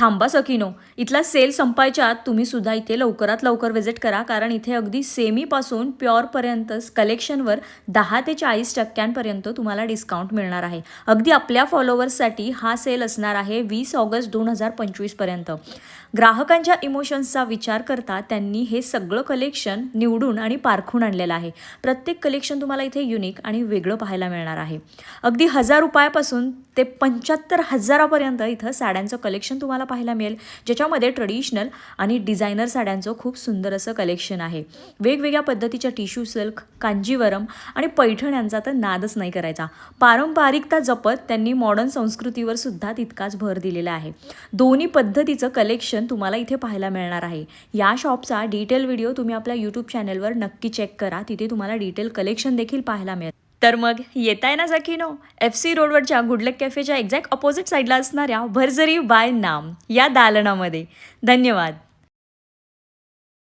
थांबा सखीनो, इथला सेल संपायच्या आत तुम्ही सुद्धा इथे लवकरात लवकर व्हिजिट करा, कारण इथे अगदी सेमीपासून प्युअरपर्यंत कलेक्शनवर 10 ते 40% तुम्हाला डिस्काउंट मिळणार आहे. अगदी आपल्या फॉलोअर्ससाठी हा सेल असणार आहे 20 ऑगस्ट 2025 पर्यंत. ग्राहकांच्या इमोशन्सचा विचार करता त्यांनी हे सगळं कलेक्शन निवडून आणि पारखून आणलेलं आहे. प्रत्येक कलेक्शन तुम्हाला इथे युनिक आणि वेगळं पाहायला मिळणार आहे. अगदी 1000 रुपयापासून ते 75,000पर्यंत इथं साड्यांचं कलेक्शन तुम्हाला पाहायला मिळेल, ज्याच्यामध्ये ट्रेडिशनल आणि डिझायनर साड्यांचं खूप सुंदर असं कलेक्शन आहे. वेगवेगळ्या पद्धतीच्या टिश्यू सिल्क, कांजीवरम आणि पैठण्यांचा तर नादच नाही करायचा. पारंपरिकता जपत त्यांनी मॉडर्न संस्कृतीवर सुद्धा तितकाच भर दिलेला आहे. दोन्ही पद्धतीचं कलेक्शन तुम्हाला इथे पाहायला मिळणार आहे. या शॉपचा डिटेल व्हिडिओ तुम्ही आपल्या यूट्यूब चॅनलवर नक्की चेक करा, तिथे तुम्हाला डिटेल कलेक्शन देखील पाहायला मिळेल. तर मग येताय ना सखीनो, FC रोडवरच्या गुडलक कॅफेच्या एक्झॅक्ट अपोजिट साईडला असणाऱ्या भरजरी बाय नाम या दालनामध्ये. धन्यवाद.